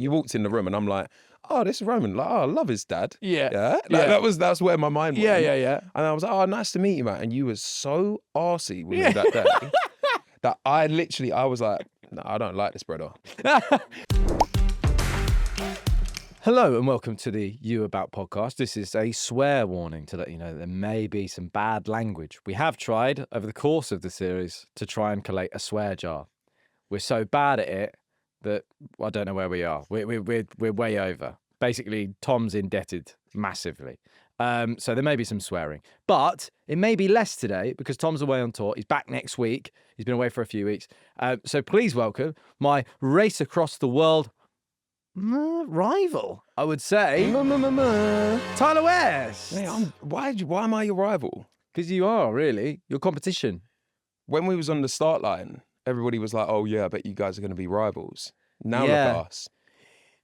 You walked in the room and I'm like, oh, this is Roman. Like, oh, I love his dad. Yeah. That's where my mind went. Yeah. And I was like, oh, nice to meet you, man. And you were so arsey with me that day that I was like, no, I don't like this brother. Hello and welcome to the You About podcast. This is a swear warning to let you know that there may be some bad language. We have tried over the course of the series to try and collate a swear jar. We're so bad at it that I don't know where we are. We're way over. Basically, Tom's indebted massively. So there may be some swearing. But it may be less today because Tom's away on tour. He's back next week. He's been away for a few weeks. So please welcome my race across the world rival, I would say. Tyler West. Hey, why am I your rival? Because you are, really. Your competition. When we was on the start line, everybody was like, oh yeah, I bet you guys are going to be rivals. Now Yeah. look at us.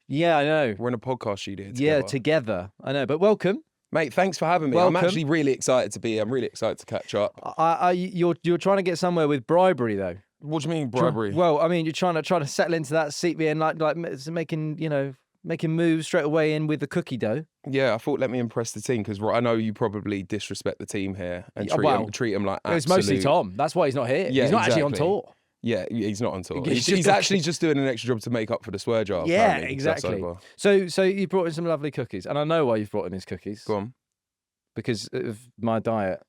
Yeah, I know. We're in a podcast studio together. Yeah, together. I know, but welcome. Mate, thanks for having me. Welcome. I'm actually really excited to be here. I'm really excited to catch up. You're trying to get somewhere with bribery, though. What do you mean bribery? Well, I mean, you're trying to settle into that seat being like making moves straight away in with the cookie dough. Yeah, I thought let me impress the team because I know you probably disrespect the team here and treat them like absolute... It's mostly Tom. That's why he's not here. Yeah, he's not actually on exactly. tour. Yeah, he's not on tour. He's He's actually just doing an extra job to make up for the swear jar. Yeah, apparently, because that's exactly. over. So you brought in some lovely cookies, and I know why you've brought in these cookies. Go on. Because of my diet.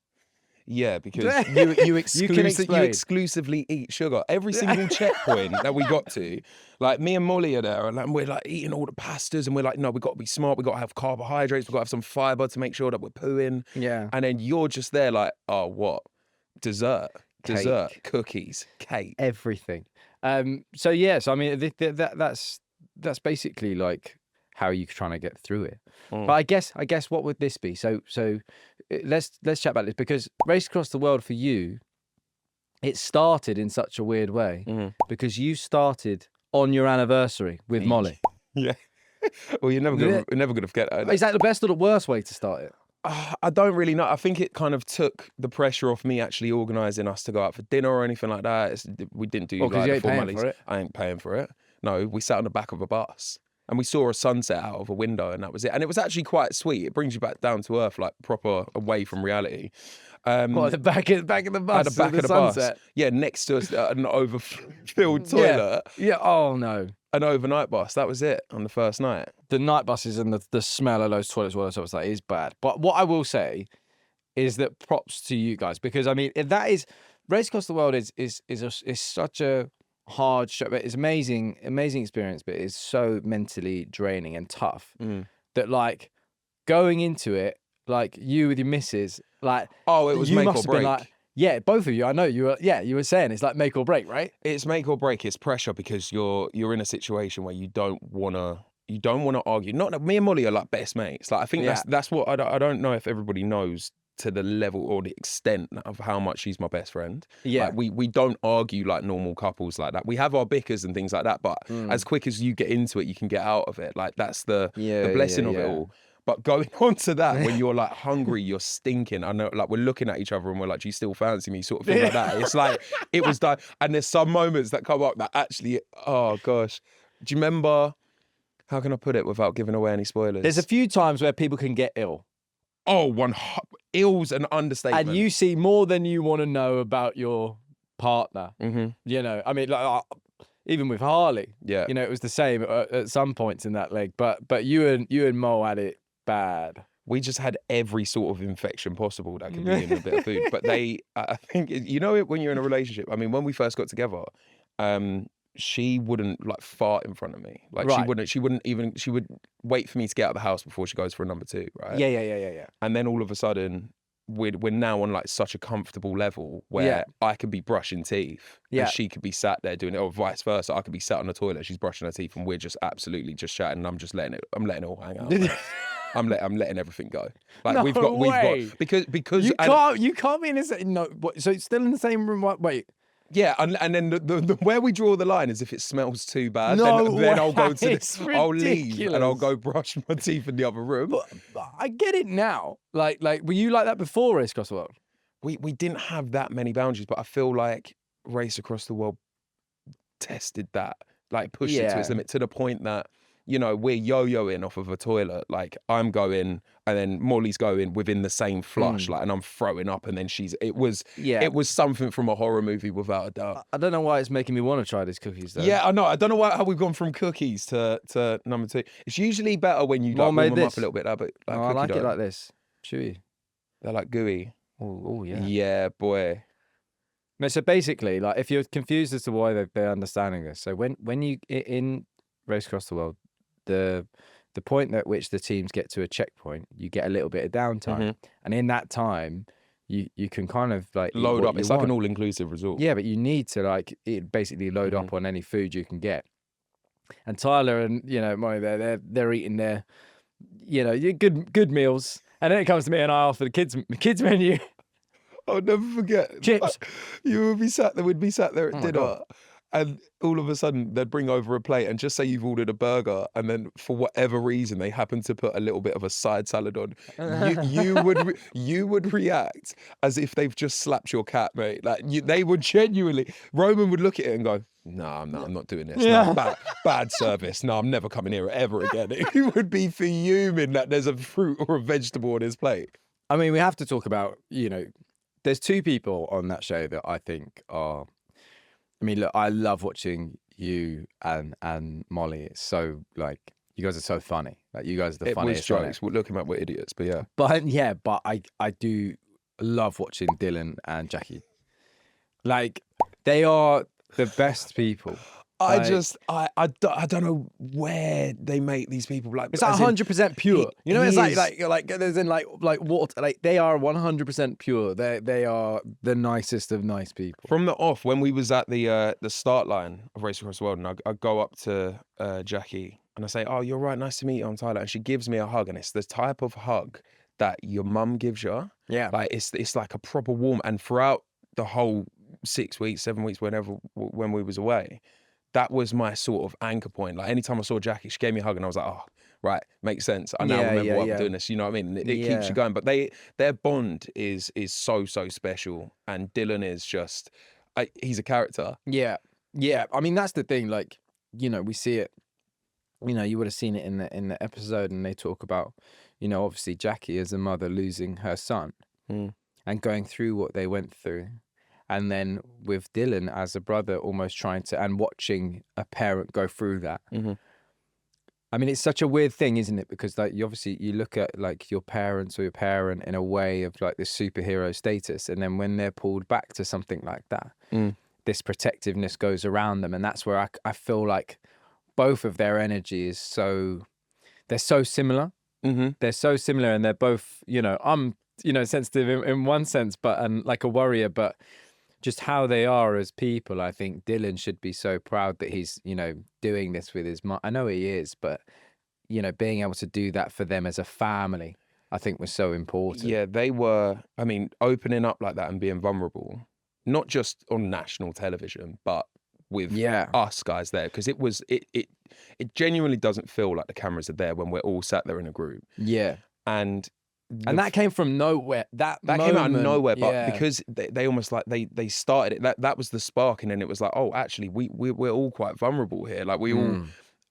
Yeah, because you explain. exclusively eat sugar. Every single checkpoint that we got to, like me and Molly are there, and we're like eating all the pastas, and we're like, no, we got to be smart. We got to have carbohydrates. We got to have some fiber to make sure that we're pooing. Yeah. And then you're just there, like, oh, what? Dessert, cookies, cake, everything. So I mean, that's basically like how you're trying to get through it. But I guess what would this be? So let's chat about this because Race Across the World for you, it started in such a weird way because you started on your anniversary with Molly. Yeah. Well, you're never gonna forget that. Is that the best or the worst way to start it? I don't really know. I think it kind of took the pressure off me actually organising us to go out for dinner or anything like that. We didn't do because you ain't paying for it. I ain't paying for it. No, we sat on the back of a bus. And we saw a sunset out of a window, and that was it. And it was actually quite sweet. It brings you back down to earth, like proper away from reality. What, at the back of the bus? At the back of the sunset? bus. Yeah, next to us, an overfilled toilet. Yeah. Oh no. An overnight bus. That was it on the first night. The night buses and the smell of those toilets, all that is bad. But what I will say is that props to you guys because I mean that is Race Across the World is such a hard show, but it's amazing experience, but it's so mentally draining and tough that like going into it, like you with your missus, like it was you make must or have been break. like, yeah, both of you. I know you were saying it's like make or break, right? It's make or break. It's pressure because you're in a situation where you don't want to argue. Not that me and Molly are like best mates. Like I think that's what I don't know if everybody knows to the level or the extent of how much she's my best friend. Yeah. Like we don't argue like normal couples like that. We have our bickers and things like that, but as quick as you get into it, you can get out of it. Like that's the blessing of it all. But going on to that, when you're like hungry, you're stinking. I know, like we're looking at each other and we're like, do you still fancy me? Sort of thing like that. It's like, it was done. And there's some moments that come up that actually, oh gosh. Do you remember, how can I put it without giving away any spoilers? There's a few times where people can get ill. Oh, ill's an understatement. And you see more than you want to know about your partner. Mm-hmm. You know, I mean, like, even with Harley, yeah, you know, it was the same at some points in that leg. But you and Mo had it bad. We just had every sort of infection possible that could be in a bit of food. But I think, you know, when you're in a relationship, I mean, when we first got together, she wouldn't like fart in front of me. Like she would wait for me to get out of the house before she goes for a number two, right? Yeah. And then all of a sudden we're now on like such a comfortable level where I could be brushing teeth and she could be sat there doing it, or vice versa. I could be sat on the toilet, she's brushing her teeth, and we're just absolutely just chatting, and I'm letting it all hang out. I'm letting everything go. Like no we've got because you can't be in this. No, so it's still in the same room. Wait. Yeah, and then the where we draw the line is if it smells too bad, then I'll go to I'll leave and I'll go brush my teeth in the other room. But I get it now. Like were you like that before Race Across the World? We didn't have that many boundaries, but I feel like Race Across the World tested that, like pushed it to its limit, to the point that we're yo-yoing off of a toilet. Like I'm going and then Molly's going within the same flush, like, and I'm throwing up, and then it was something from a horror movie without a doubt. I don't know why it's making me want to try these cookies though. Yeah, I know. I don't know how we've gone from cookies to number 2. It's usually better when you warm them up a little bit. But I like it like this. Chewy. They're like gooey. Oh yeah. Yeah, boy. No, so basically, like, if you're confused as to why they're understanding this, so when you in Race Across the World, the point at which the teams get to a checkpoint, you get a little bit of downtime, and in that time, you can kind of like load up. It's like an all-inclusive resort. Yeah, but you need to like basically load up on any food you can get. And Tyler and Molly, they're eating their good meals, and then it comes to me and I offer the kids menu. I'll never forget. Chips. We'd be sat there at dinner, and all of a sudden they'd bring over a plate and just say you've ordered a burger, and then for whatever reason they happen to put a little bit of a side salad on. You would react as if they've just slapped your cat, mate. Like they would genuinely. Roman would look at it and go, "No, I'm not doing this. Yeah. No, bad service. No, I'm never coming here ever again." He would be fuming that there's a fruit or a vegetable on his plate. I mean, we have to talk about there's 2 people on that show that I think are. I mean, look, I love watching you and Molly. It's so, like, you guys are so funny. Like, you guys are the funniest. It was jokes. We're looking at we're idiots, but yeah. But I do love watching Dylan and Jackie. Like, they are the best people. I don't know where they make these people like. It's like 100% pure. It's like there's in like water. Like they are 100% pure. They are the nicest of nice people. From the off, when we was at the start line of Race Across the World, and I go up to Jackie and I say, "Oh, you're right. Nice to meet you. I'm Tyler." And she gives me a hug, and it's the type of hug that your mum gives you. Yeah, like it's like a proper warm. And throughout the whole 6 weeks, 7 weeks, when we was away. That was my sort of anchor point. Like anytime I saw Jackie, she gave me a hug and I was like, oh, right, makes sense. I now remember why I'm doing this. You know what I mean? It keeps you going. But their bond is so special. And Dylan is just, he's a character. Yeah. Yeah. I mean, that's the thing. Like, we see it, you would have seen it in the episode, and they talk about, obviously Jackie as a mother losing her son and going through what they went through. And then with Dylan as a brother, almost trying to, and watching a parent go through that. I mean, it's such a weird thing, isn't it? Because like, you look at like your parents or your parent in a way of like this superhero status. And then when they're pulled back to something like that, this protectiveness goes around them. And that's where I feel like both of their energy is they're so similar. They're so similar, and they're both, I'm, sensitive in one sense, and like a warrior, but just how they are as people. I think Dylan should be so proud that he's, doing this with his mom. I know he is, but, being able to do that for them as a family, I think was so important. Yeah, they were, I mean, opening up like that and being vulnerable, not just on national television, but with us guys there. Because it genuinely doesn't feel like the cameras are there when we're all sat there in a group. Yeah. And that came from nowhere. That came out of nowhere, but because they almost like they started it. That was the spark, and then it was like, oh, actually, we're all quite vulnerable here. Like we all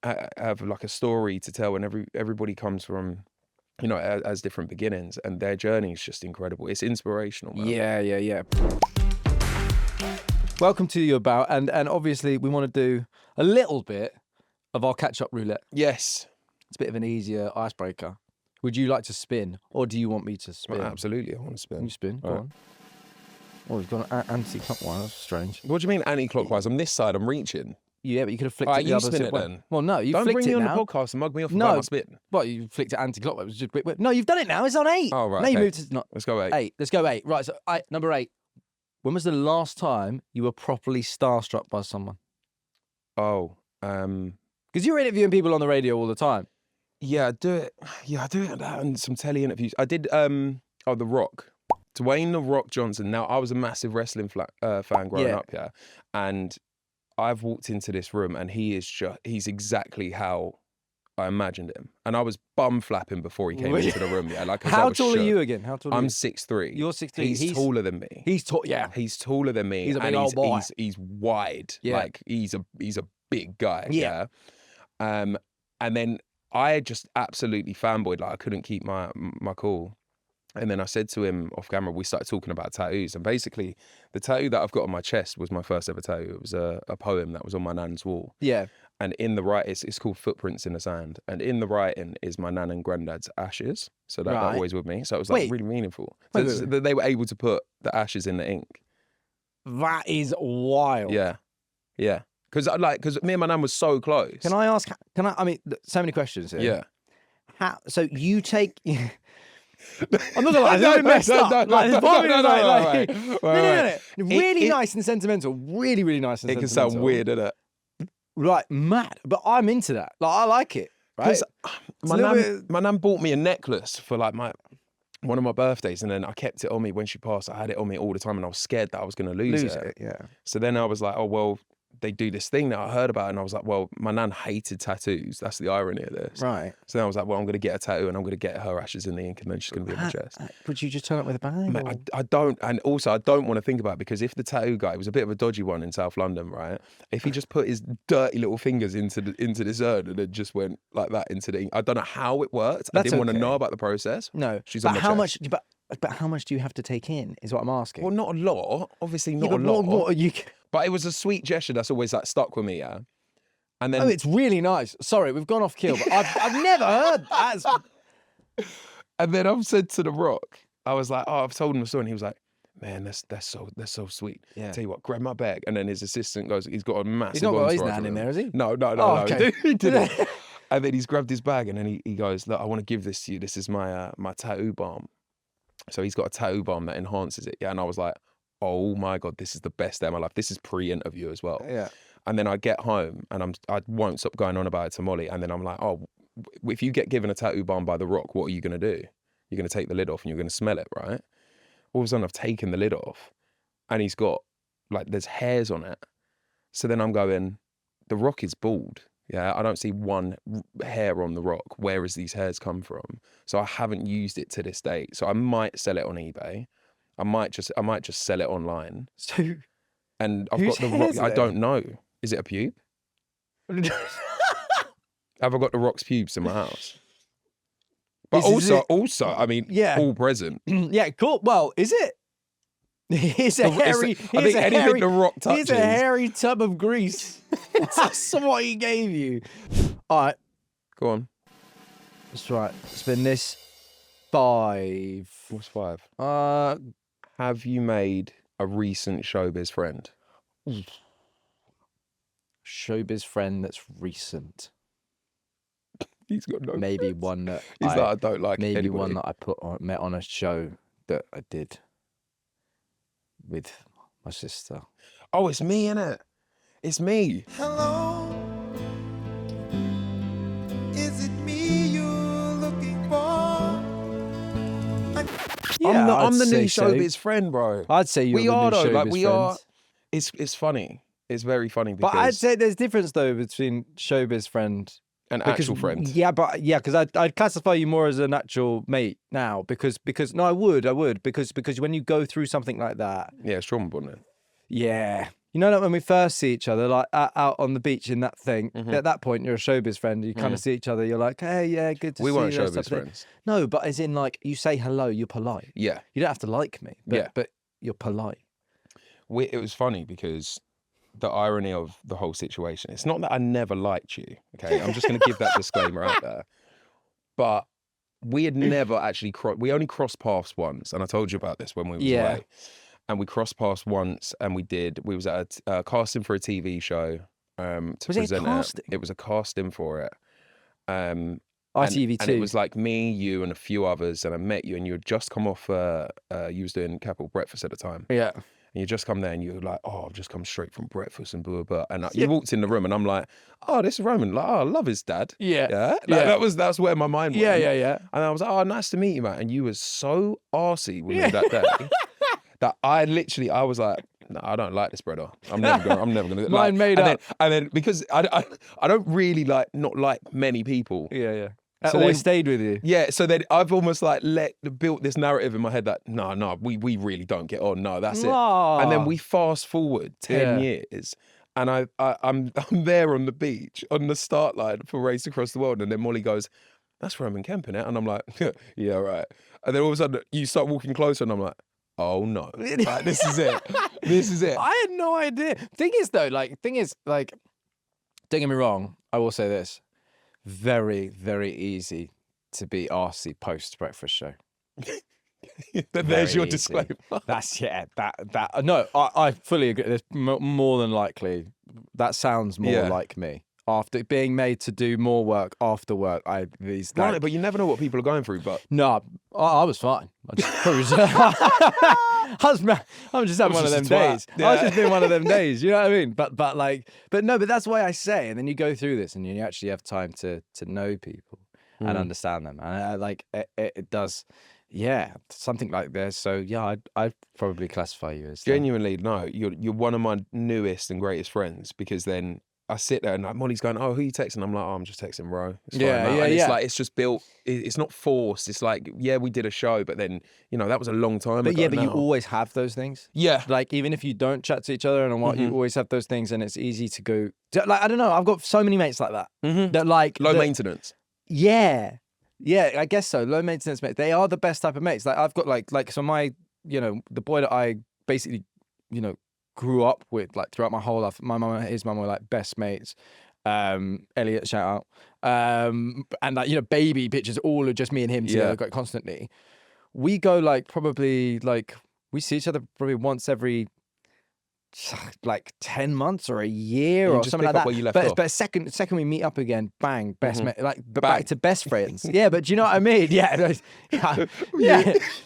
have like a story to tell, and everybody comes from, as different beginnings, and their journey is just incredible. It's inspirational, man. Yeah. Welcome to You About, and obviously we want to do a little bit of our catch-up roulette. Yes, it's a bit of an easier icebreaker. Would you like to spin, or do you want me to spin? Well, absolutely, I want to spin. You spin, go on. Oh, we've gone anti-clockwise. That's strange. What do you mean anti-clockwise? I'm this side. I'm reaching. Yeah, but you could have flicked it the other spin it then. Well, no, you don't flicked bring it me now. on the podcast and mug me off about my spin. Well, you flicked it anti-clockwise. No, you've done it now. It's on 8. Oh, right. Now you moved to Let's go 8. 8. Let's go 8. Right. So number 8. When was the last time you were properly starstruck by someone? Oh, because you're interviewing people on the radio all the time. Yeah, I do it. Yeah, I do it on some telly interviews. I did. The Rock, Dwayne "The Rock" Johnson. Now, I was a massive wrestling fan growing up, and I've walked into this room, and he's exactly how I imagined him. And I was bum flapping before he came into the room. Yeah, like how tall are you again? How tall? I'm 6'3". You're 6'3". He's taller than me. He's tall. Yeah, he's taller than me. He's a big old boy. He's wide. Yeah. Like he's a big guy. Yeah. And then I just absolutely fanboyed, like I couldn't keep my cool. And then I said to him off camera, we started talking about tattoos. And basically, the tattoo that I've got on my chest was my first ever tattoo. It was a poem that was on my nan's wall. Yeah. And in the writing, it's called Footprints in the Sand. And in the writing is my nan and granddad's ashes. So that always with me. So it was like really meaningful. So they were able to put the ashes in the ink. That is wild. Yeah. Yeah. Because me and my nan was so close. Can I ask, I mean, so many questions here. Yeah. So you take... I'm not gonna lie, it's a bit messed up. No. Really nice and sentimental. Really, really nice and sentimental. It can sound weird, doesn't it? Like mad, but I'm into that. Like I like it. Right? My nan bought me a necklace for like one of my birthdays, and then I kept it on me when she passed. I had it on me all the time, and I was scared that I was going to lose it. Yeah. So then I was like, oh well, they do this thing that I heard about, and I was like, well, my nan hated tattoos. That's the irony of this. Right. So then I was like, well, I'm going to get a tattoo, and I'm going to get her ashes in the ink, and then she's going to be on my chest. Would you just turn up with a bag? Mate, I don't, and also I don't want to think about it, because if the tattoo guy was a bit of a dodgy one in South London, right? If he just put his dirty little fingers into this urn and then just went like that into the ink, I don't know how it worked. I didn't want to know about the process. No. She's on my chest. But how much do you have to take in? Is what I'm asking. Well, not a lot. Obviously, not a lot. What you? But it was a sweet gesture that's always like stuck with me, yeah. And then it's really nice. Sorry, we've gone off kill, but I've never heard that. And then I've said to The Rock, I was like, oh, I've told him the story, and he was like, man, that's so sweet. Yeah. Tell you what, grab my bag. And then his assistant goes, he's got a massive. He's not got his nan in there, has he? No. Okay. He didn't. And then he's grabbed his bag, and then he goes, look, I want to give this to you. This is my tattoo balm. So he's got a tattoo balm that enhances it. Yeah. And I was like, oh my God, this is the best day of my life. This is pre-interview as well. Yeah. And then I get home, and I won't stop going on about it to Molly. And then I'm like, oh, if you get given a tattoo balm by The Rock, what are you going to do? You're going to take the lid off and you're going to smell it, right? All of a sudden I've taken the lid off, and he's got, like, there's hairs on it. So then I'm going, The Rock is bald. Yeah, I don't see one hair on The Rock. Where has these hairs come from? So I haven't used it to this date. So I might sell it on eBay. I might just sell it online. So, and I've got The Rock. I don't know. Is it a pube? Have I got The Rock's pubes in my house? But also, I mean, all present. Yeah, cool. Well, is it? He's a hairy. The Rock touches. He's a hairy tub of grease. That's what he gave you. All right, go on. That's right. Spin this. 5. What's 5? Have you made a recent showbiz friend? Showbiz friend that's recent. He's got no. Maybe friends. One that I don't like. Maybe anybody. One that I met on a show that I did with my sister. Oh, it's me, innit? It's me. Hello, is it me you're looking for? Yeah, I'm the new so. showbiz friend, bro. I'd say you're the new showbiz like we friend. are. It's funny. It's very funny because. But I'd say there's difference though between showbiz friend and actual friend. Yeah, because I'd classify you more as an actual mate now because no, I would because when you go through something like that. Yeah, it's trauma bonding. Yeah. You know, like when we first see each other, like out on the beach in that thing, at that point, you're a showbiz friend. You kind of see each other. You're like, hey, yeah, good to see you. We weren't showbiz friends. No, but as in, like, you say hello, you're polite. Yeah. You don't have to like me, but you're polite. It was funny because the irony of the whole situation, it's not that I never liked you, okay? I'm just going to give that disclaimer out there. But we had never actually we only crossed paths once, and I told you about this when we was away. And we crossed paths once, and we was at a casting for a TV show to present it. It was a casting for it. ITV2. And it was like me, you, and a few others, and I met you, and you had just come off, you was doing Capital Breakfast at the time. Yeah. And you just come there, and you were like, oh, I've just come straight from breakfast, and blah, blah, blah. And you walked in the room, and I'm like, oh, this is Roman. Like, oh, I love his dad. Yeah. That's where my mind went. Yeah. And I was like, oh, nice to meet you, man. And you were so arsey with me that day. That I was like, no, I don't like this, brother. I'm never gonna. Mine made up. And then because I don't really not like many people. Yeah. So That always stayed with you. Yeah. So then I've almost like built this narrative in my head that no, we really don't get on. No, that's it. And then we fast forward 10 years, I'm there on the beach on the start line for Race Across the World, and then Molly goes, "That's Roman Kemp, innit?" And I'm like, "Yeah, right." And then all of a sudden you start walking closer, and I'm like, "Oh no, like, this is it. This is it." I had no idea. Thing is, don't get me wrong. I will say this: very, very easy to be arsey post breakfast show. There's your disclaimer. That's no, I fully agree. There's more than likely that sounds more like me. After being made to do more work after work, right, but you never know what people are going through. But no, I was fine. I'm just having one of them days. Yeah. I was just doing one of them days. You know what I mean? But that's why I say. And then you go through this, and you actually have time to know people and understand them, and it does. Yeah, something like this. So yeah, I'd probably classify you as genuinely no. You're one of my newest and greatest friends, because then I sit there and like Molly's going, "Oh, who are you texting?" I'm like, "Oh, I'm just texting Ro." It's fine, mate. And it's like it's just built. It's not forced. It's like, yeah, we did a show, but then that was a long time ago. Yeah, but you always have those things. Yeah, like even if you don't chat to each other and what, you always have those things, and it's easy to go. Like I don't know. I've got so many mates like that. That like low maintenance. Yeah. Yeah, I guess so. Low maintenance mates. They are the best type of mates. Like I've got like so my, the boy that I basically, grew up with like throughout my whole life. My mum and his mum were like best mates. Elliot, shout out. And like, baby pictures, all of just me and him together like constantly. We go like probably like we see each other probably once every like 10 months or a year or something like that. Where you left but second we meet up again, bang, best mate, like back to best friends. Yeah, but do you know what I mean? Yeah. But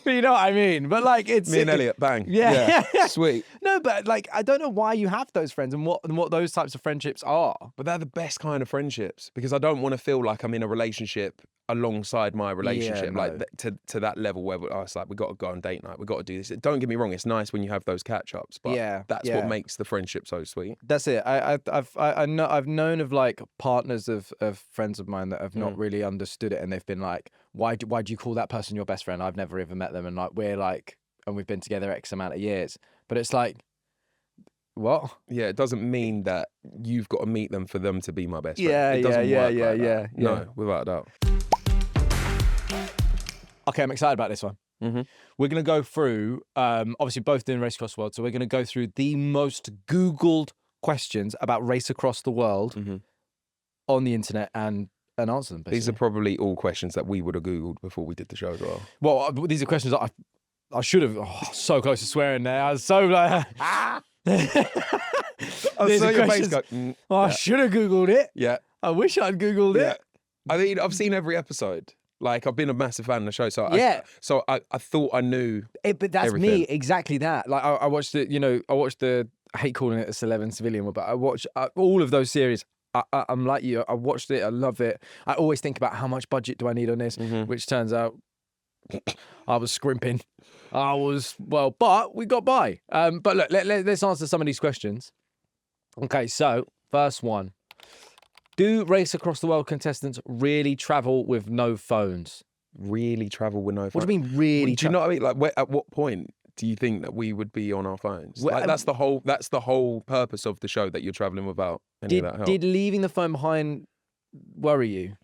you know what I mean? But like it's me and Elliot, bang. Yeah. Sweet. No, but like I don't know why you have those friends and what those types of friendships are. But they're the best kind of friendships, because I don't want to feel like I'm in a relationship alongside my relationship, to that level where it's like we got to go on date night, we got to do this. Don't get me wrong, it's nice when you have those catch ups, but that's what makes the friendship so sweet. That's it. I've known of like partners of friends of mine that have not really understood it, and they've been like, why do you call that person your best friend? I've never even met them, and like we've been together X amount of years, but it's like, what? Yeah, it doesn't mean that you've got to meet them for them to be my best friend. Yeah, it doesn't work like that. Yeah. No, without a doubt. Okay, I'm excited about this one. We're going to go through, obviously both doing Race Across the World, so we're going to go through the most Googled questions about Race Across the World on the internet and answer them, basically. These are probably all questions that we would have Googled before we did the show as well. Well, these are questions that I should have, so close to swearing there. I was so like... I saw your face go, I should have Googled it. Yeah. I wish I'd Googled it. I mean, I've seen every episode. Like, I've been a massive fan of the show, so I thought I knew. But that's everything. me, exactly that. Like, I watched it. I hate calling it a Celebrity Civilian one, but I watched all of those series. I'm like you. I watched it. I love it. I always think about how much budget do I need on this, which turns out I was scrimping. But we got by. But look, let's answer some of these questions. Okay, so first one. Do Race Across the World contestants really travel with no phones? Really travel with no phones? What do you mean really? Do you know what I mean? Like, at what point do you think that we would be on our phones? Well, like, that's the whole purpose of the show, that you're traveling without any of that help. Did leaving the phone behind worry you?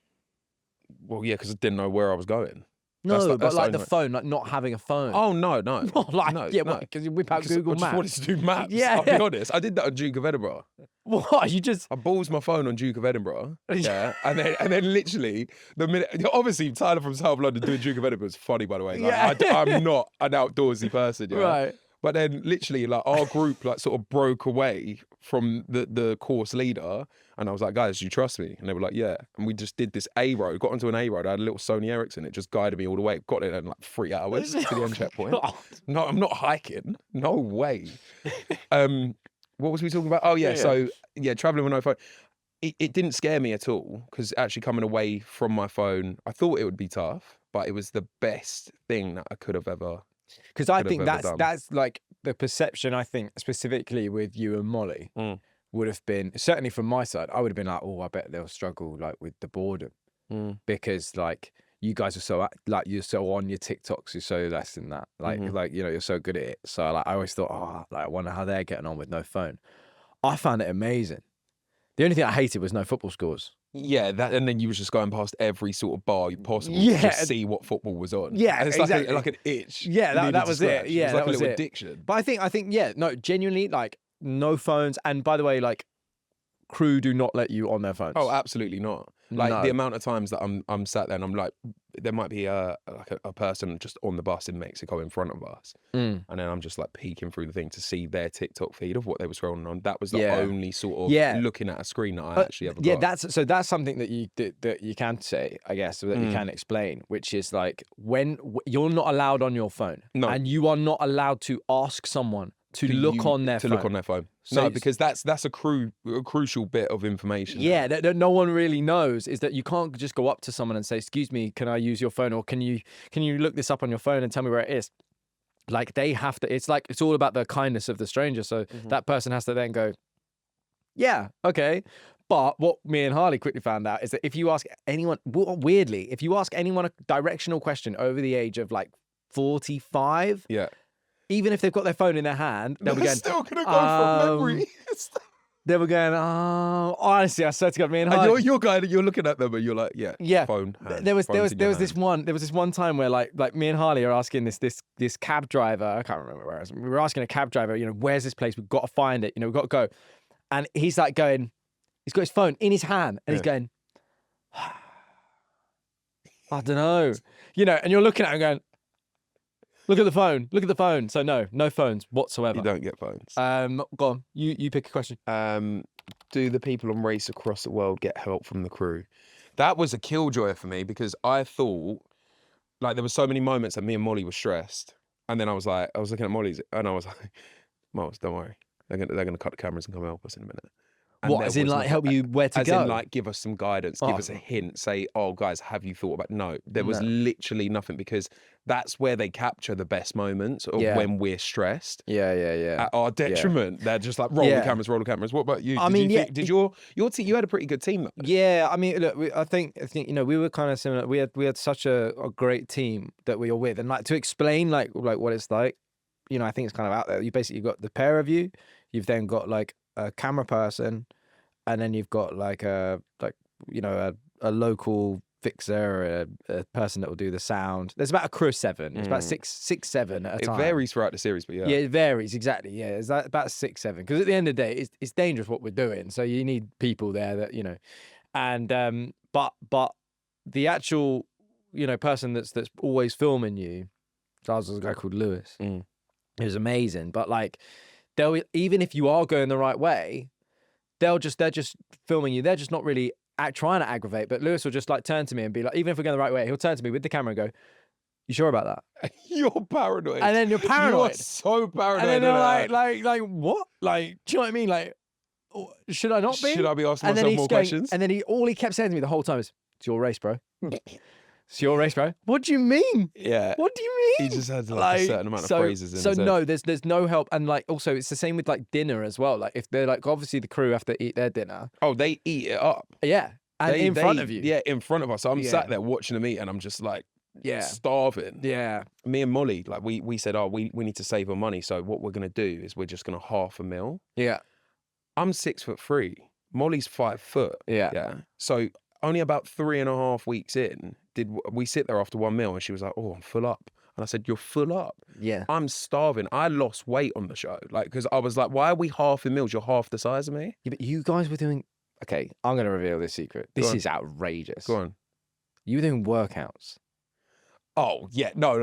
Well, yeah, because I didn't know where I was going. No, but like the phone, like not having a phone. Oh, no. Not like, no, because you whip out Google Maps. I just wanted to do maps, I'll be honest. I did that on Duke of Edinburgh. What? I balls my phone on Duke of Edinburgh, yeah, and then literally the minute, obviously Tyler from South London doing Duke of Edinburgh is funny, by the way. Like, I'm not an outdoorsy person, right? But then literally, like, our group like sort of broke away from the course leader, and I was like, guys, do you trust me? And they were like, yeah. And we just did this A road, got onto an A road. I had a little Sony Ericsson. It just guided me all the way. Got it in like 3 hours to the end checkpoint. No, I'm not hiking. No way. What was we talking about? Oh yeah. So yeah, traveling with no phone. It didn't scare me at all, because actually coming away from my phone, I thought it would be tough, but it was the best thing that I could have ever. Because I think that's like the perception, I think, specifically with you and Molly, would have been, certainly from my side, I would have been like, oh, I bet they'll struggle like with the boredom. Because like you guys are so, like, you're so on your TikToks, you're so less than that. Like, you're so good at it. So like, I always thought, like, I wonder how they're getting on with no phone. I found it amazing. The only thing I hated was no football scores. Yeah, that, and then you was just going past every sort of bar possible to just see what football was on. Yeah, and it's exactly. like an itch. Yeah, that was it. Yeah, it was like that a was little it. addiction. But I think, yeah, no, genuinely, like, no phones. And by the way, like, crew do not let you on their phones. Oh, absolutely not. Like No. the amount of times that I'm sat there and I'm like, there might be a person just on the bus in Mexico in front of us, and then I'm just like peeking through the thing to see their TikTok feed of what they were scrolling on. That was the only sort of looking at a screen that I actually ever got. That's something that you can say, I guess, that you can explain, which is like when you're not allowed on your phone, and you are not allowed to ask someone to look on their phone. So no, because that's a crucial bit of information. Yeah, that no one really knows is that you can't just go up to someone and say, "Excuse me, can I use your phone?" or "Can you look this up on your phone and tell me where it is?" Like they have to. It's all about the kindness of the stranger. So that person has to then go, "Yeah, okay." But what me and Harley quickly found out is that if you ask anyone, weirdly, if you ask anyone a directional question over the age of like 45, even if they've got their phone in their hand, they'll be going, still gonna go from memory. They were going, oh, honestly, I swear to God, me and Harley. You're looking at them and you're like, phone. Hand, there was this one time where like me and Harley are asking this cab driver, I can't remember where it was. We were asking a cab driver, where's this place? We've got to find it. We've got to go. And he's like going, he's got his phone in his hand and he's going, I don't know. And you're looking at him going, look at the phone. So no phones whatsoever. You don't get phones. Go on. You pick a question. Do the people on Race Across the World get help from the crew? That was a killjoy for me because I thought, like, there were so many moments that me and Molly were stressed, and then I was looking at Molly's, and I was like, Moles, don't worry, they're gonna cut the cameras and come help us in a minute. And what, as in like help you where to go? As in like give us some guidance, give us a hint, say, oh guys, have you thought about? No, there was literally nothing because that's where they capture the best moments of when we're stressed. Yeah. At our detriment. They're just like, roll the cameras. What about you? Did your team, you had a pretty good team though. Yeah, I mean, look, I think we were kind of similar. We had such a great team that we were with, and like to explain like what it's like, I think it's kind of out there. You basically got the pair of you. You've then got like a camera person, and then you've got like a local fixer, a person that will do the sound. There's about a crew of 7. It's about six, 7 at a time. It varies throughout the series, but yeah. Yeah, it varies, exactly. Yeah, it's about 6, 7. Because at the end of the day, it's dangerous what we're doing. So you need people there that, and but the actual, person that's always filming you, that was a guy called Lewis. It was amazing. But like, even if you are going the right way, they're just filming you. They're just not really trying to aggravate. But Lewis will just like turn to me and be like, even if we're going the right way, he'll turn to me with the camera and go, "You sure about that?" You're paranoid. And then you're paranoid. You're so paranoid. And then you're like what? Like, do you know what I mean? Like, should I not be? Should I be asking myself more questions? And then all he kept saying to me the whole time is, "It's your race, bro." It's your race, bro. What do you mean? Yeah. What do you mean? He just had like a certain amount of phrases in so his no, head. there's no help. And like also it's the same with like dinner as well. Like if they're like, obviously the crew have to eat their dinner. Oh, they eat it up. Yeah. And in front of you. Yeah, in front of us. So I'm sat there watching them eat and I'm just like starving. Yeah. Me and Molly, like we said, we need to save on money. So what we're gonna do is we're just gonna half a meal. Yeah. I'm 6'3". Molly's 5 foot. Yeah. Yeah. So only about 3.5 weeks in, did we sit there after one meal and she was like, "Oh, I'm full up." And I said, "You're full up." Yeah. I'm starving. I lost weight on the show. Like, because I was like, why are we half in meals? You're half the size of me. Yeah, but you guys were doing, okay, I'm going to reveal this secret. This is outrageous. Go on. You were doing workouts. Oh, yeah. No.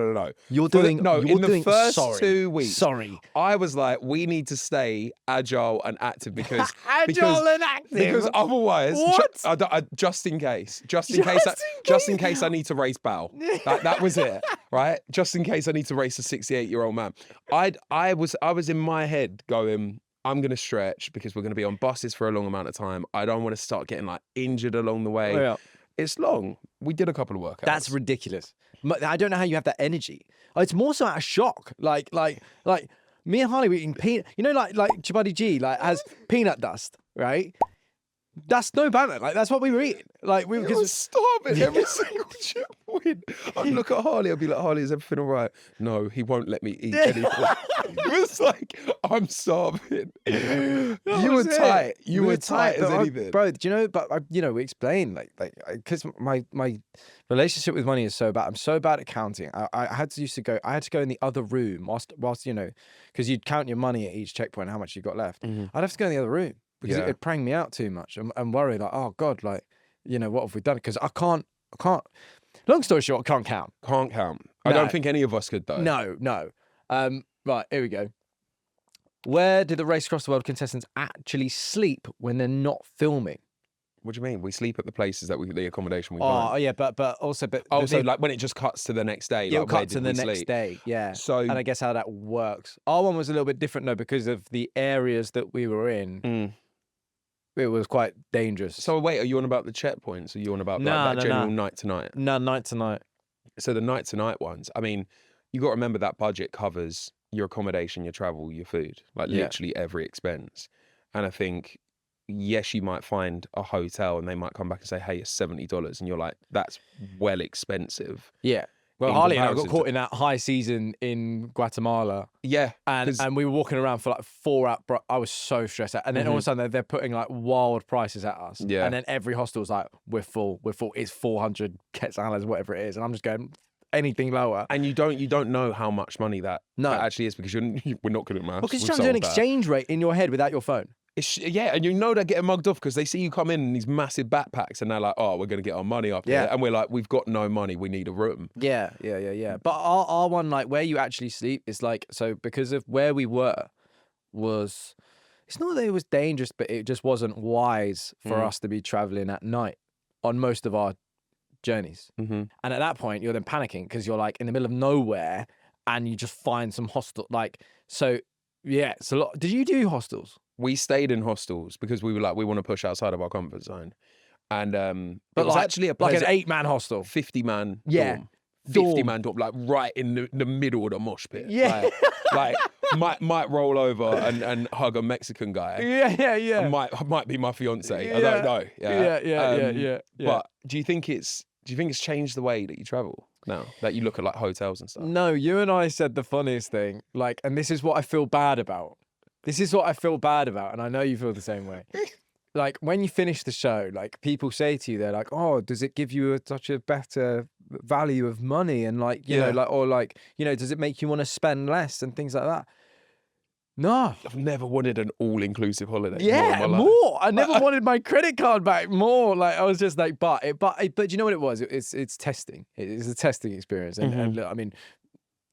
You're doing in the first 2 weeks. Sorry. I was like, we need to stay agile and active because and active. Because otherwise, what? Just in case I need to race Bow. That was it, right? Just in case I need to race a 68-year-old man. I was in my head going, I'm going to stretch because we're going to be on buses for a long amount of time. I don't want to start getting like injured along the way. Yeah. It's long. We did a couple of workouts. That's ridiculous. I don't know how you have that energy. It's more so out of shock. Like me and Harley were eating peanut. Like Chibadi G has peanut dust, right? That's no banter. Like that's what we were eating. Like we were starving every single chip we in. I'd look at Harley. I'd be like, Harley, is everything all right? No, he won't let me eat anything. It was like, I'm starving. You were tight. You were tight as anything. Bro, do you know, but we explained, because my relationship with money is so bad. I'm so bad at counting. I had to go in the other room whilst because you'd count your money at each checkpoint, how much you got left. I'd have to go in the other room because it'd prang me out too much and worry, like, oh God, like, what have we done? Because I can't, long story short, I can't count. Can't count. I don't think any of us could, though. No. Right, here we go. Where do the Race Across the World contestants actually sleep when they're not filming? What do you mean? We sleep at the places that the accommodation we find. Oh, yeah, but also... so like when it just cuts to the next day. Yeah, like, it cuts to the next day, yeah. So, and I guess how that works. Our one was a little bit different, though, because of the areas that we were in. It was quite dangerous. So wait, are you on about the checkpoints? Are you on about that general night to night? No, night to night. So the night to night ones, I mean, you got to remember that budget covers your accommodation, your travel, your food, like literally every expense. And I think, yes, you might find a hotel and they might come back and say, hey, it's $70. And you're like, that's well expensive. Yeah. Well, Harley and I got caught in that high season in Guatemala. Yeah. And we were walking around for like 4 hours. I was so stressed out. And then all of a sudden they're putting like wild prices at us. Yeah. And then every hostel's like, we're full. It's 400 quetzales, whatever it is. And I'm just going, anything lower. And you don't know how much money that actually is because we're not good at maths. Because you're trying to do an exchange rate in your head without your phone. And they're getting mugged off because they see you come in these massive backpacks and they're like, oh, we're going to get our money up here. And we're like, we've got no money, we need a room. Yeah. But our one, like where you actually sleep is like, so because of where we were it's not that it was dangerous, but it just wasn't wise for us to be traveling at night on most of our journeys. And at that point, you're then panicking because you're like in the middle of nowhere and you just find some hostel, it's a lot. Did you do hostels? We stayed in hostels because we were like, we want to push outside of our comfort zone. And but it was actually like an 8-man hostel. 50-man dorm. 50-man dorm, like right in the middle of the mosh pit. Yeah. Like might roll over and hug a Mexican guy. Yeah. Might be my fiance. I don't know. Yeah. But do you think it's changed the way that you travel now that you look at like hotels and stuff? No, you and I said the funniest thing, and this is what I feel bad about. And I know you feel the same way. Like when you finish the show, like people say to you, they're like, "Oh, does it give you such a better value of money?" And does it make you want to spend less and things like that? No, I've never wanted an all-inclusive holiday. Yeah, more. I never wanted my credit card back. More. Like I was just like, but you know what it was? It's testing. It's a testing experience. And look, I mean,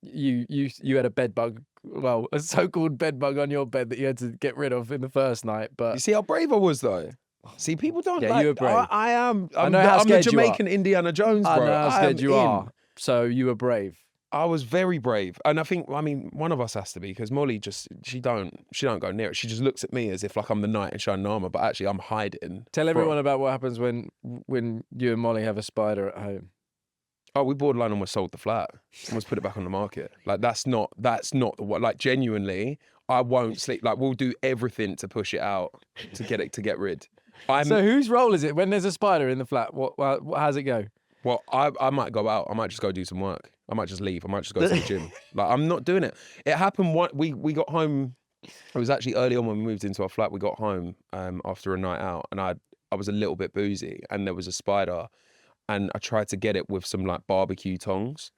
you had a bed bug. Well, a so-called bed bug on your bed that you had to get rid of in the first night. But you see how brave I was, though. See, people don't. Yeah, you were brave. I am. I'm the Jamaican Indiana Jones, bro. I know how scared you are. So you were brave. I was very brave, and I think, one of us has to be because Molly she don't go near it. She just looks at me as if like I'm the knight in shining armor, but actually I'm hiding. Tell everyone about what happens when you and Molly have a spider at home. Oh, we borderline almost sold the flat. Almost put it back on the market. Like that's not the what. Like genuinely, I won't sleep. Like we'll do everything to push it out to get rid. So whose role is it when there's a spider in the flat? How's it go? Well, I might go out. I might just go do some work. I might just leave. I might just go to the gym. Like I'm not doing it. It happened. We got home. It was actually early on when we moved into our flat. We got home after a night out, and I was a little bit boozy, and there was a spider, and I tried to get it with some like barbecue tongs,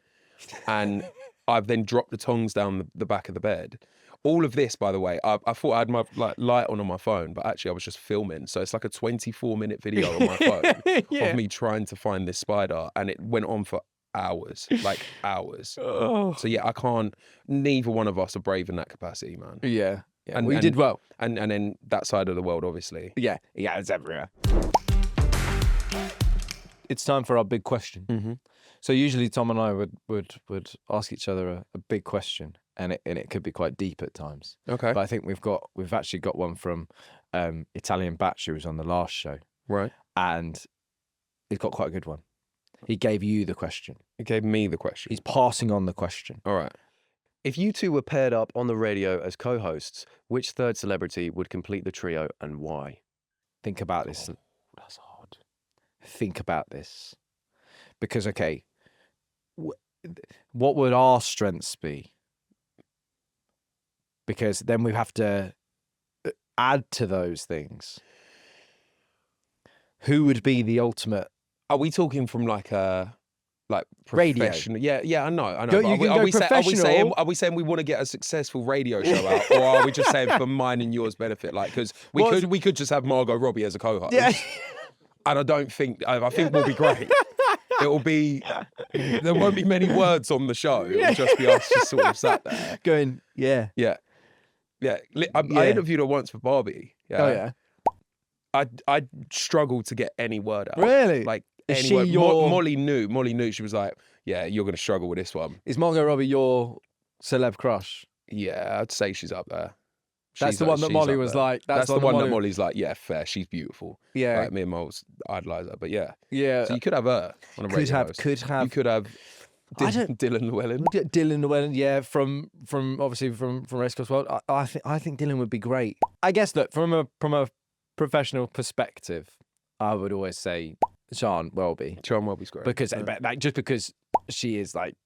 and I've then dropped the tongs down the back of the bed. All of this, by the way, I thought I had my light on my phone, but actually I was just filming. So it's like a 24-minute video on my phone of me trying to find this spider, and it went on for hours, like hours. Oh. So yeah, I can't. Neither one of us are brave in that capacity, man. Yeah. And we did well. And then that side of the world, obviously. Yeah, it's everywhere. It's time for our big question. Mm-hmm. So usually Tom and I would ask each other a big question, and it could be quite deep at times. Okay. But I think we've actually got one from Italian Batch, who was on the last show. Right. And he's got quite a good one. He gave you the question. He gave me the question. He's passing on the question. All right. If you two were paired up on the radio as co-hosts, which third celebrity would complete the trio and why? Think about this. That's hard. Think about this. Because, okay, what would our strengths be? Because then we have to add to those things. Who would be the ultimate? Are we talking from like a Radio? professional? Yeah, I know. You can go professional. Are we saying we want to get a successful radio show out, or are we just saying for mine and yours benefit? Like, because we could just have Margot Robbie as a co-host. Yeah. And I think we'll be great. It'll be, there won't be many words on the show. It'll just be us just sort of sat there. Going, yeah. Yeah. I interviewed her once for Barbie. Yeah. Oh, yeah. I struggled to get any word out. Really? Like, Is any she word. your... Molly knew. She was like, yeah, you're going to struggle with this one. Is Margot Robbie your celeb crush? Yeah, I'd say she's up there. That's the one that Molly was like. That's the one that Molly's like, yeah, fair. She's beautiful. Yeah. Like, me and Moles idolise her. But yeah. Yeah. So you could have her on a radio host. You could have Dylan Llewellyn. Dylan Llewellyn, yeah, from obviously from Race Course World. I think Dylan would be great. I guess, look, from a professional perspective, I would always say Sian Welby. Sian Welby's great. Because just because she is like,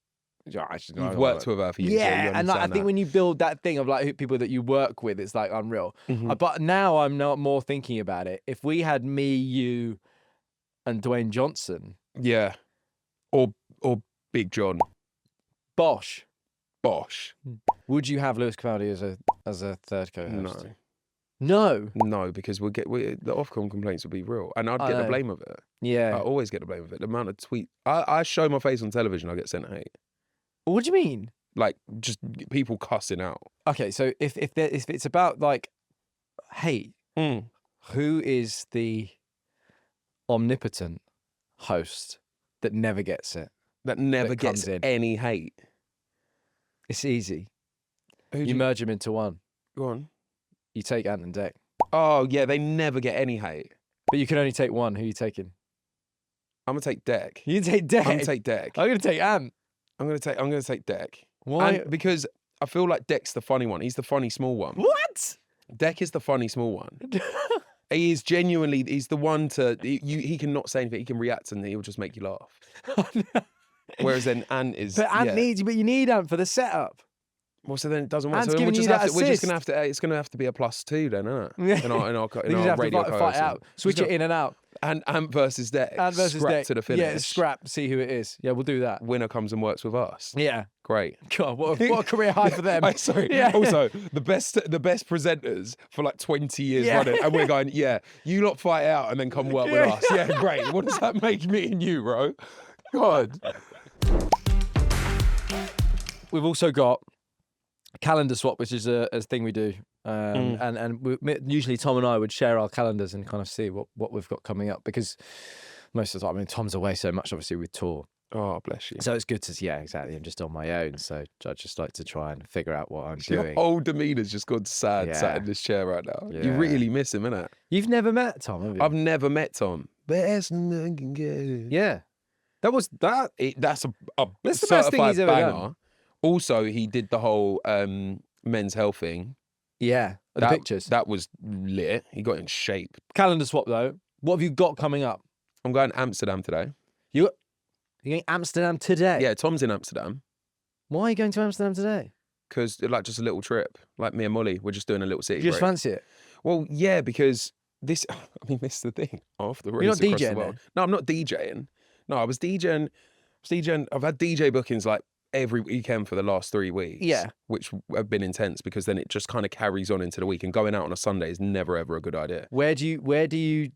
you've worked with her for years. Yeah, and I think when you build that thing of like people that you work with, it's like unreal. Mm-hmm. But now I'm not more thinking about it. If we had me, you, and Dwayne Johnson, yeah, or Big John, Bosh, would you have Lewis Capaldi as a third co-host? No, because the Ofcom complaints would be real, and I'd get the blame of it. Yeah, I always get the blame of it. The amount of tweet I show my face on television, I get sent hate. What do you mean? Like just people cussing out. Okay, so if it's about like hate, who is the omnipotent host that never gets it? That never gets any hate. It's easy. You merge them into one. Go on. You take Ant and Dec. Oh yeah, they never get any hate. But you can only take one. Who are you taking? I'm gonna take Dec. You take Dec. I'm gonna take Dec. I'm gonna take Ant. I'm gonna take Dec. Why? Because I feel like Dec's the funny one. He's the funny small one. What? Dec is the funny small one. He is genuinely. He's the one he can not say anything. He can react and he'll just make you laugh. Whereas then Ant is. But Ant needs you. But you need Ant for the setup. Well, so then it doesn't work. Ant's So then giving you that we're just assist. gonna have to. It's gonna have to be a +2 then, isn't it? Yeah. In our You just have radio to fight it out. Switch it in and out. And Ant versus Dec. Ant versus Scrap Dec. to the finish. Yeah, scrap. See who it is. Yeah, we'll do that. Winner comes and works with us. Yeah. Great. God, what a career high for them. Sorry. Yeah. Also, the best presenters for like 20 years running, and we're going, yeah, you lot fight out and then come work with us. Yeah, great. What does that make me and you, bro? God. We've also got a calendar swap, which is a thing we do. Usually Tom and I would share our calendars and kind of see what we've got coming up, because most of the time, I mean, Tom's away so much, obviously, with tour. Oh, bless you. So it's good to, yeah, exactly. I'm just on my own. So I just like to try and figure out what I'm Your doing. whole demeanour's just gone sad sat in this chair right now. Yeah. You really miss him, innit? You've never met Tom, have you? I've never met Tom. Best man can get. Yeah. That's That's a That's the best thing certified he's ever banger. done. Also, he did the whole men's health thing. Yeah. The pictures. That was lit. He got in shape. Calendar swap, though. What have you got coming up? I'm going to Amsterdam today. You're going to Amsterdam today? Yeah, Tom's in Amsterdam. Why are you going to Amsterdam today? Because, like, just a little trip. Like, me and Molly, we're just doing a little city Do you just break. fancy it? Well, yeah, because this is the thing. Off the You're not race across the DJing world. then? No, I'm not DJing. No, I was DJing. I've had DJ bookings, like, every weekend for the last 3 weeks. Yeah. Which have been intense, because then it just kind of carries on into the week. And going out on a Sunday is never, ever a good idea. Where do you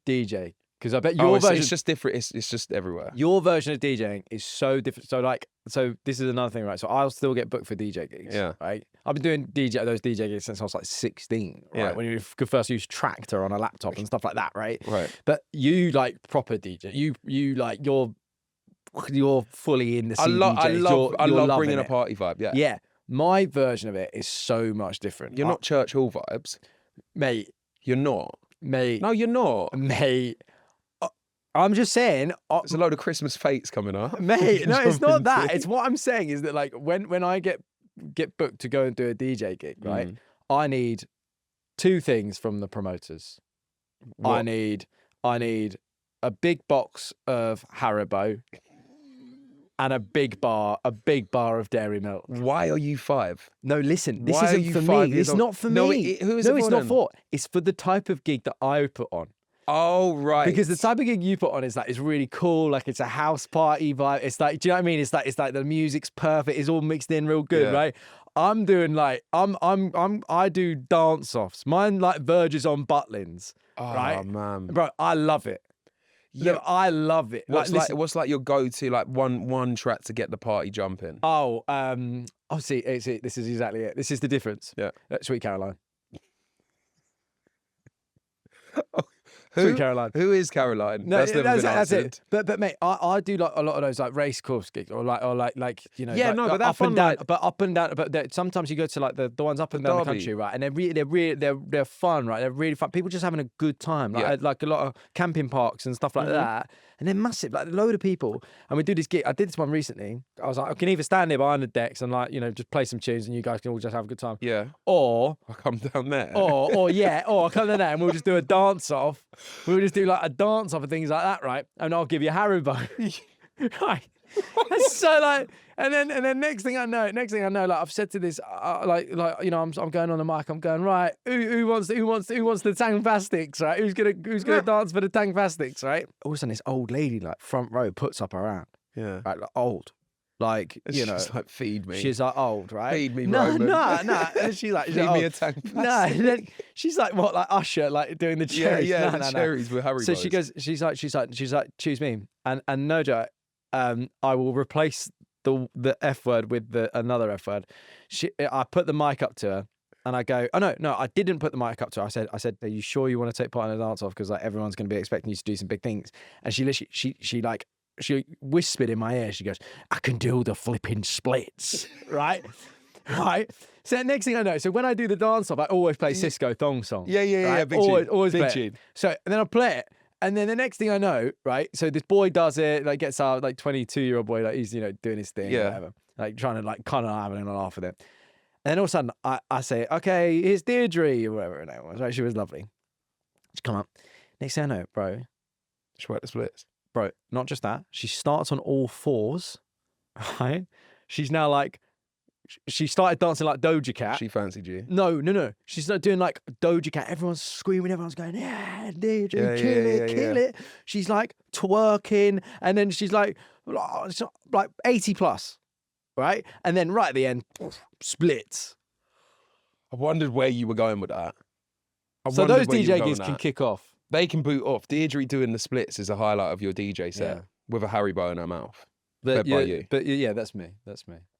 DJ? Because I bet your version... It's just different. It's just everywhere. Your version of DJing is so different. So this is another thing, right? So I'll still get booked for DJ gigs. Yeah. Right. I've been doing those DJ gigs since I was like 16. Right. Yeah. When you could first use Tractor on a laptop and stuff like that. Right. Right. But you like proper DJ. You like you're fully in the scene. I love bringing a it. party vibe. Yeah. Yeah. My version of it is so much different. You're not church hall vibes, mate. You're not. Mate. No, you're not. Mate. I'm just saying. There's a load of Christmas fates coming up. Mate, no, it's not that. It's what I'm saying is that, like, when I get booked to go and do a DJ gig, right? I need 2 things from the promoters. What? I need a big box of Haribo and a big bar of dairy milk. Why are you 5? No, listen, this Why are isn't you for 5 me. years It's old? not for No, me. who is no, it it's for not then? for. It's for the type of gig that I put on. Oh, right. Because the type of gig you put on is like, it's really cool. Like it's a house party vibe. It's like, do you know what I mean? It's like the music's perfect. It's all mixed in real good, right? I'm doing like, I do dance offs. Mine like verges on Butlins, right? Oh, man. Bro, I love it. Yeah. I love it. What's like your go-to, like one track to get the party jumping? See, this is exactly it. This is the difference. Yeah. Sweet Caroline. Who? Sweet Caroline. Who is Caroline? No, That's never been that's answered. it. But mate, I do like a lot of those like race course gigs or like you know. Yeah, like, no, but up that's and fun, down. like- But up and down. But sometimes you go to like the ones up and down the Derby. country, right? And they're fun, right? They're really fun. People just having a good time. Like Yeah. like a lot of camping parks and stuff like that. And they're massive, like a load of people. And we do this gig. I did this one recently. I was like, I can either stand here behind the decks and like, you know, just play some tunes and you guys can all just have a good time. Yeah. Or I'll come down there. or I'll come down there and we'll just do a dance off. We'll just do like a dance off and things like that, right? And I'll give you Haribo. Right. And so like, and then next thing I know, like I've said to this, like you know, I'm going on the mic. I'm going right. Who wants the Tangfastics, right? Who's gonna dance for the Tangfastics, right? All of a sudden, this old lady like front row puts up her hand, Yeah. right? Like old, like you know, She's like, feed me. she's like old, right? Feed me, no, Roman. no. And she's like, Feed me a old. tank. No, and then she's like what, like Usher, like doing the Yeah, cherries. yeah, No, the no. cherries with Harry. So she goes, she's like, choose me, and no joke, I will replace the F word with another F word. I put the mic up to her, and I go, oh no, I didn't put the mic up to her. I said, are you sure you want to take part in a dance off? Because like everyone's going to be expecting you to do some big things. And she literally, she whispered in my ear. She goes, I can do the flipping splits, right? Right. So next thing I know, so when I do the dance off, I always play Cisco Thong Song. Yeah. Right? Big always big play tune. it. So and then I play it. And then the next thing I know, right? So this boy does it, like gets out, like 22-year-old boy, like he's, you know, doing his thing, Yeah. or whatever, like trying to like kind of having a laugh with it. And then all of a sudden, I say, okay, here's Deirdre or whatever her name was, right? She was lovely. She come up. Next thing I know, bro, She worked the splits. bro, not just that, she starts on all fours, right? She's now like, she started dancing like Doja Cat. She fancied you. No. She's not doing like Doja Cat. Everyone's screaming. Everyone's going, yeah, DJ, Yeah, kill it. She's like twerking. And then she's like 80 plus, right? And then right at the end, splits. I wondered where you were going with that. So those DJ gigs can kick off. They can boot off. Deirdre doing the splits is a highlight of your DJ set Yeah. with a Haribo in her mouth. But Fed by you. But yeah, that's me.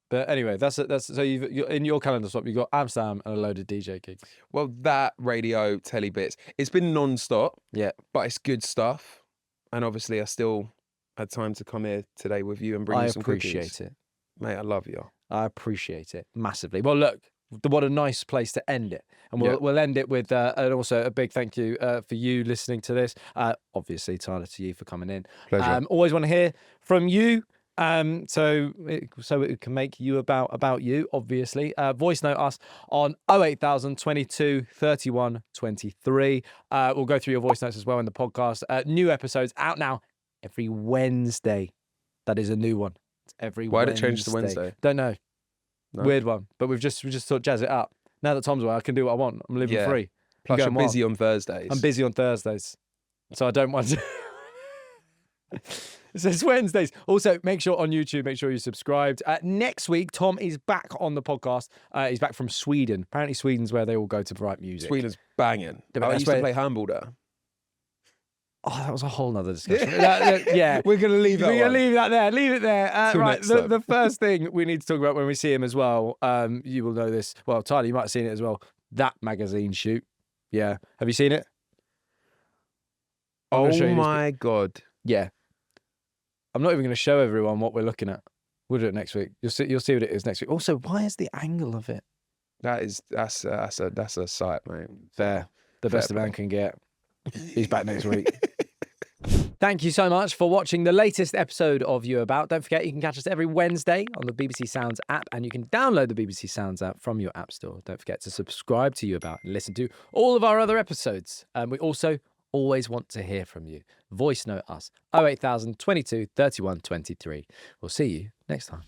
But anyway, that's so you're in your calendar swap. You've got Amsterdam and a load of DJ gigs. Well, that radio telly bits. It's been non-stop. Yeah. But it's good stuff. And obviously I still had time to come here today with you and bring I you some appreciate cookies. it. Mate, I love you. I appreciate it massively. Well, look, what a nice place to end it. And Yeah. we'll end it with, and also a big thank you for you listening to this. Obviously, Tyler, to you for coming in. Pleasure. Always want to hear from you. So it can make you about you, obviously. Voice note us on 08000 22 31 23. We'll go through your voice notes as well in the podcast. New episodes out now every Wednesday. That is a new one. It's every Why'd it Wednesday. change to Wednesday? Don't know. No? Weird one. But we just thought jazz it up. Now that Tom's away, I can do what I want. I'm living Yeah. free. Plus Go you're wild. busy on Thursdays. I'm busy on Thursdays. So I don't want to. So it's Wednesdays. Also, make sure on YouTube, make sure you're subscribed. Next week, Tom is back on the podcast. He's back from Sweden. Apparently, Sweden's where they all go to write music. Sweden's banging. but I that's used to where- play handball there. Oh, that was a whole nother discussion. Yeah. We're going to leave that We're going one. to leave that there. Leave it there. Till Right. next time. The first thing we need to talk about when we see him as well, you will know this. Well, Tyler, you might have seen it as well. That magazine shoot. Yeah. Have you seen it? I'm gonna show Oh you this my God. Yeah. I'm not even going to show everyone what we're looking at. We'll do it next week. You'll see what it is next week. Also, why is the angle of it? That's a sight, mate. Fair. The Fair best a man play. can get. He's back next week. Thank you so much for watching the latest episode of You About. Don't forget, you can catch us every Wednesday on the BBC Sounds app, and you can download the BBC Sounds app from your app store. Don't forget to subscribe to You About and listen to all of our other episodes. We also always want to hear from you. Voice note us 08000 22 31 23. We'll see you next time.